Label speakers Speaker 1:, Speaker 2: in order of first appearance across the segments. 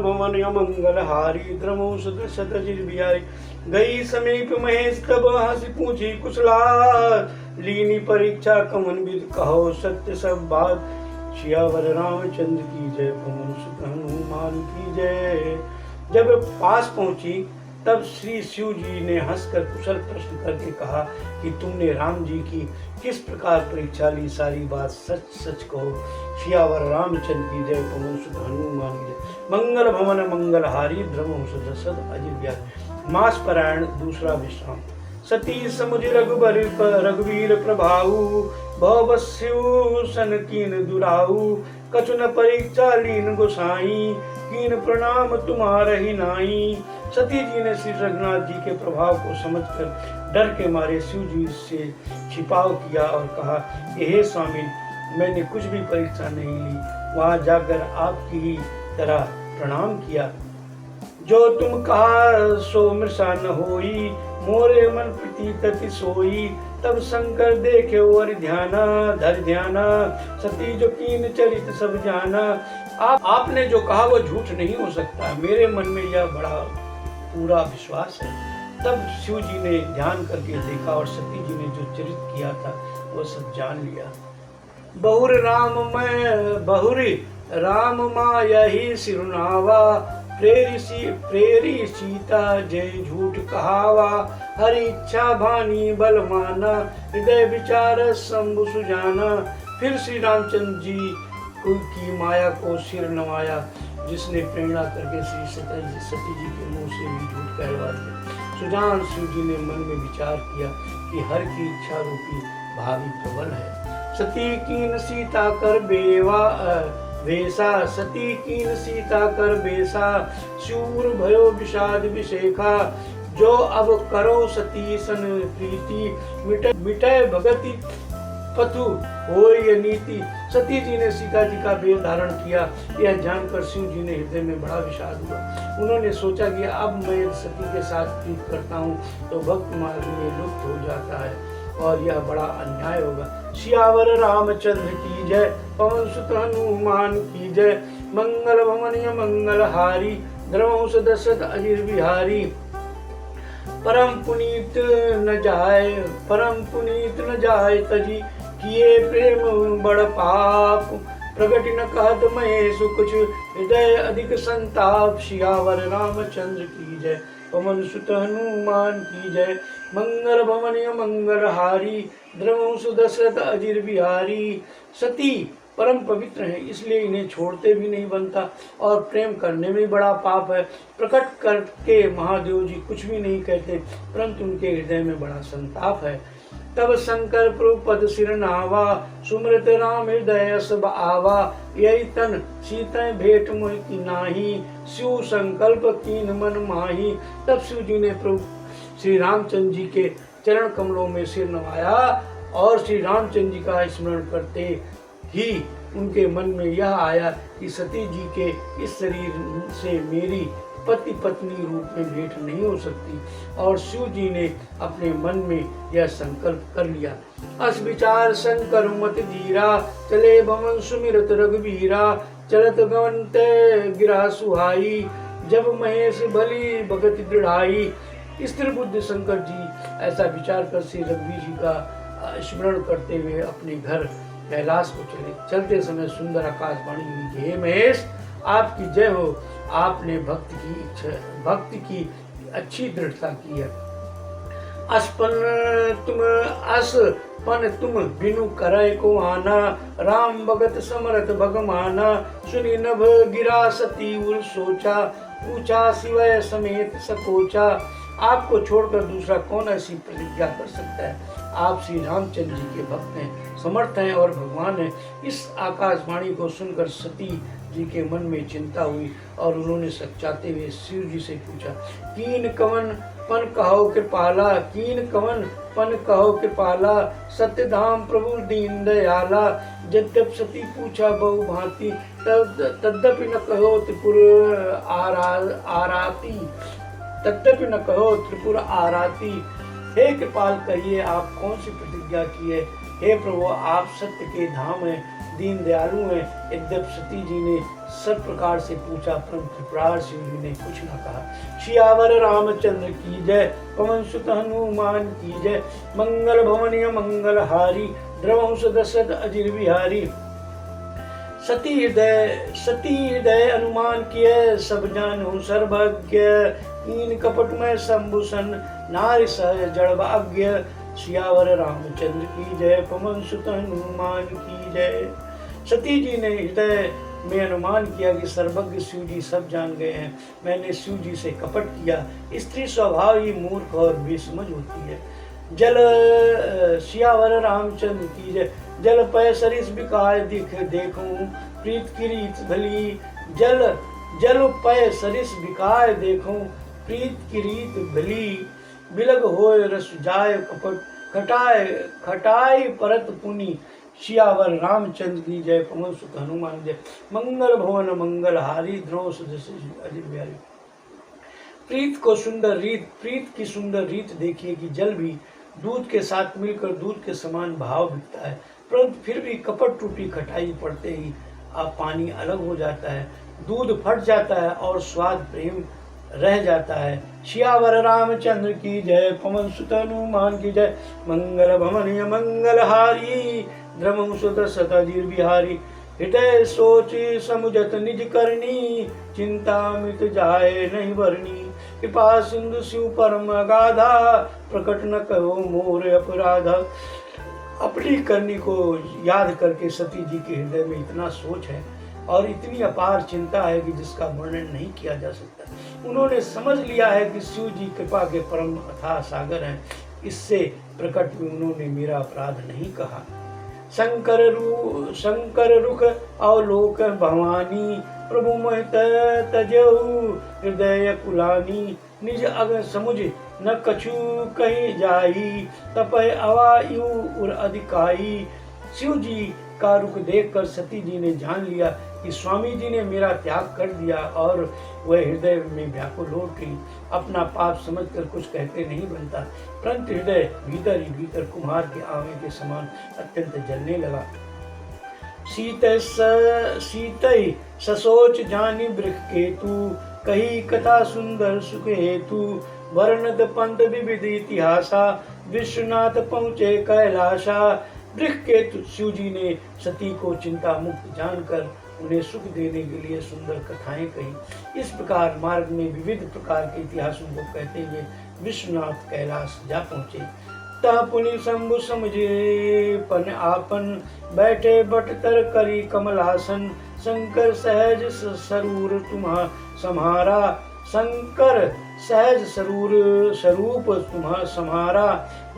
Speaker 1: भवन मंगल हारी द्रमो सदृश बिहारी। गई समीप महेश तब हंसी पूछी कुशलार, लीनी परीक्षा कमन विद कहो सत्य सब बात। सियावर रामचंद्र की जय, पवन सुत हनुमान की जय। जब पास पहुंची तब श्री शिव जी ने हंसकर कुशल प्रश्न करके कहा कि तुमने राम जी की किस प्रकार परीक्षा ली, सारी बात सच सच कहो। सियावर रामचंद्र की जय, पवन सुत हनुमान की जय। मंगल भवन मंगल हारी द्रमो सदसद अजिर व्यास। मास पारायण दूसरा विश्राम। सती समुझ रघुवीर प्रभाऊ, भवस्यु सन कीन दुराऊ। कछु न परीक्षा लीन गोसाई, कीन प्रणाम तुम्हारे ही नाई। सती जी ने श्री रघुनाथ जी के प्रभाव को समझकर डर के मारे शिव जी से छिपाव किया और कहा, हे स्वामी, मैंने कुछ भी परीक्षा नहीं ली, वहां जाकर आपकी ही तरह प्रणाम किया। जो तुम कहा सो मृषा न होई, मोरे मन प्रीति तति सोई। तब शंकर देखे और ध्याना धर ध्याना, सती जो कीन चरित सब जाना। आपने जो कहा वो झूठ नहीं हो सकता, मेरे मन में यह बड़ा पूरा विश्वास है। तब शिव जी ने ध्यान करके देखा और सती जी ने जो चरित किया था वो सब जान लिया। बहुरी राम माया ही सिरुनावा, प्रेरी सीता जय झूठ कहावा। हरि इच्छा भानी बल माना, हृदय विचार शंभु सुजाना। फिर श्री रामचंद्र जी की माया को सिर नवाया, जिसने प्रेरणा करके श्री सती जी के मुंह से भी झूठ कहलवा दिया। सुजान शिव जी ने मन में विचार किया कि हर की इच्छा रूपी भावी प्रबल है। सती कीन सीता कर वेसा, सती कीन सीता कर बेसा। शूर भयो विषाद विशेखा, जो अब करो सती सन प्रीति। मिटय भगति पथु होय नीति। सती जी ने सीता जी का वेश धारण किया, यह जानकर शिव जी ने हृदय में बड़ा विषाद हुआ। उन्होंने सोचा कि अब मैं सती के साथ प्रीत करता हूँ तो भक्त मार्ग में लुप्त हो जाता है और यह बड़ा अन्याय होगा। सियावर रामचंद्र की जय, पवन सुत हनुमान की जय। मंगल भवन मंगल हारी, द्रवो सदसद अजिर बिहारी। परम पुनीत न जाय तजी, किए प्रेम बड़ पाप। प्रगट न कहत महेश कुछ, हृदय अधिक संताप। सियावर रामचंद्र की जय, पवन सुत हनुमान की जय। मंगल भवन मंगल हारी, द्रवो सुदशरथ अजिर बिहारी। सती परम पवित्र है, इसलिए इन्हें छोड़ते भी नहीं बनता और प्रेम करने में बड़ा पाप है। प्रकट करके महादेव जी कुछ भी नहीं कहते, परंतु उनके हृदय में बड़ा संताप है। तब शंकर प्रभु पद सिर नावा, सुमृत राम हृदय सब आवा। यही तन सीता भेंट मोहि की नाही, शिव संकल्प कीन मन माही। तब शिव जी ने प्रभु श्री रामचंद्र जी के चरण कमलों में सिर नवाया और श्री रामचंद्र जी का स्मरण करते ही उनके मन में यह आया कि सती जी के इस शरीर से मेरी पति पत्नी रूप में भेंट नहीं हो सकती। और शिव जी ने अपने मन में यह संकल्प कर लिया। अस विचार शंकर मत धीरा, चले भवन सुमिरत रघुवीरा। चलत गवंत गिरा सुहाई, जब महेश भली भगति दृढ़ाई। स्थिर बुद्ध शंकर जी ऐसा विचार कर श्री रघुवीर जी का स्मरण करते हुए अपने घर कैलाश को चले। चलते समय सुंदर आकाशवाणी हुई कि हे महेश, आपकी जय हो, आपने भक्त की अच्छी दृढ़ता की है। असपन तुम बिनु करय को आना, राम भगत समरथ भगमाना। सुनी नभ गिरा सती उर सोचा, पूछा शिवय समेत सकोचा। आपको छोड़कर दूसरा कौन ऐसी प्रतिज्ञा कर सकता है। आप श्री रामचंद्र जी के भक्त हैं, समर्थ हैं और भगवान हैं। इस आकाशवाणी को सुनकर सती जी के मन में चिंता हुई और उन्होंने सचाते हुए शिव जी से पूछा, कीन कवन पन कहो कृपाला, कीन कवन पन कहो कृपाला। सत्य धाम प्रभु दीन दयाला, यद्यप सती पूछा बहु भांति, तद्यपि न कहो त्रिपुर आराती। तद्यपि न कहो त्रिपुर आराती। हे कृपाल, कहिए आप कौन सी प्रतिज्ञा की है हे प्रभु आप सत्य के धाम हैं, दीन दयालु हैं। यद्यपि सती जी ने सब प्रकार से पूछा, परंतु त्रिपुरार शिव जी ने कुछ न कहा। सियावर रामचंद्र की जय, पवन सुत हनुमान की जय। मंगल भवनीय मंगल हारी, द्रवंश दशरथ अजिर बिहारी। सती हृदय अनुमान किए, सब जानू सर्वज्ञ। कीन कपट में शंभुसन, नारी सह जड़ भाग्य। सियावर रामचंद्र की जय, पवन सुत हनुमान की जय। सती जी ने हृदय में अनुमान किया कि सर्वज्ञ शिव जी सब जान गए हैं, मैंने शिव जी से कपट किया। स्त्री स्वभाव ही मूर्ख और बेसमझ होती है। जल सियावर रामचंद्र की जय। जल पय सरिस बिकाय देखूं, प्रीत की रीत भली। जल पय सरिस बिकाय देखूं, प्रीत की रीत भली। बिलग होय रस जाय कपट, खटाई परत पुनि। सियावर रामचंद्र की जय, पवन सुत हनुमान जय। मंगल भवन मंगल हारी, द्रौस अजिर बिहारी। प्रीत की सुंदर रीत देखिए कि जल भी दूध के साथ मिलकर दूध के समान भाव बिकता है, परंतु फिर भी कपट रूपी खटाई पड़ते ही अब पानी अलग हो जाता है, दूध फट जाता है और स्वाद प्रेम रह जाता है। सियावर रामचंद्र की जय, पवन सुत हनुमान की जय। मंगल भवनीय मंगल हारी, द्रवंश दशरथ अजिर बिहारी। हृदय सोच समुझत निज करनी, चिंता मिट जाए नहीं भरनी। कृपा सिंधु शिव परम अगाधा, प्रकट न करो मोर अपराधा। अपनी करनी को याद करके सती जी के हृदय में इतना सोच है और इतनी अपार चिंता है कि जिसका वर्णन नहीं किया जा सकता। उन्होंने समझ लिया है कि शिव जी कृपा के परम अथाह सागर हैं, इससे प्रकट में उन्होंने मेरा अपराध नहीं कहा। शंकर रुख अवलोक भवानी, प्रभु मोहित तजहु हृदय कुलानी। निज अग समुझ न कछु कहीं जाई, तपय अवायु उर अधिकाई। शिव जी का रुख देखकर सती जी ने जान लिया कि स्वामी जी ने मेरा त्याग कर दिया और वह हृदय में व्याकुल हो गई। अपना पाप समझकर कुछ कहते नहीं बनता, परंतु हृदय भीतर ही भीतर कुम्हार के आवे के समान अत्यंत जलने लगा। सीतई ससोच जानी वृक्ष केतु, कही कथा सुंदर सुख हेतु। वर्णद पंथ विविध इतिहासा, विश्वनाथ पहुँचे कैलाशा। वृक्ष केतु शिव जी ने सती को चिंता मुक्त जानकर उन्हें सुख देने के लिए सुंदर कथाएं कही। इस प्रकार मार्ग में विविध प्रकार के इतिहासों को कहते हुए विश्वनाथ कैलाश जा पहुँचे। तह पुनि शंभु समझे पन आपन, बैठे बट तर करी कमलासन। शंकर सहज सरूर तुम्हा सम्हारा, शंकर सहज स्वरूप तुम्हा सम्हारा।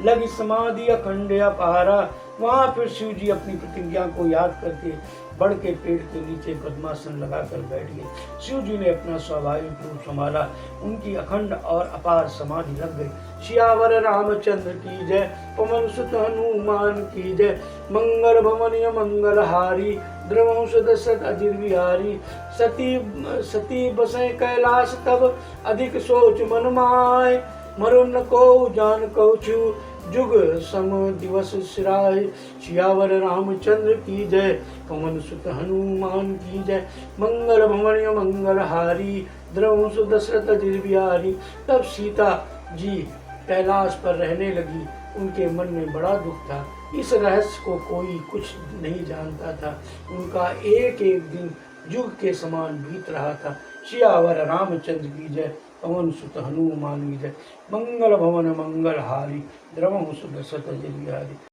Speaker 1: लग समाधि अखंड अपारा। वहाँ फिर शिव जी अपनी प्रतिज्ञा को याद करके बड़ के पेड़ के नीचे पद्मासन लगाकर बैठ गए। शिव जी ने अपना स्वाभाविक रूप संभाला, उनकी अखंड और अपार समाधि लग गई। सियावर रामचंद्र की जय, पवन सुत हनुमान की जय। मंगल भवनीय मंगल हारी, द्रवंश दशरथ अजिर बिहारी। सती बसे कैलाश तब, अधिक सोच मन माय। मरुन को जान कछु, जुग सम दिवस सिराय। सियावर रामचंद्र की जय, पवन सुत हनुमान की जय। मंगल भवनीय मंगल हारी, द्रवंश दशरथ अजिर बिहारी। तब सीता जी कैलाश पर रहने लगी। उनके मन में बड़ा दुख था। इस रहस्य को कोई कुछ नहीं जानता था। उनका एक एक दिन युग के समान बीत रहा था। सियावर रामचंद्र की जय, पवन सुत हनुमान की जय। मंगल भवन मंगल हारी, द्रवंश दशरथ अजिर बिहारी।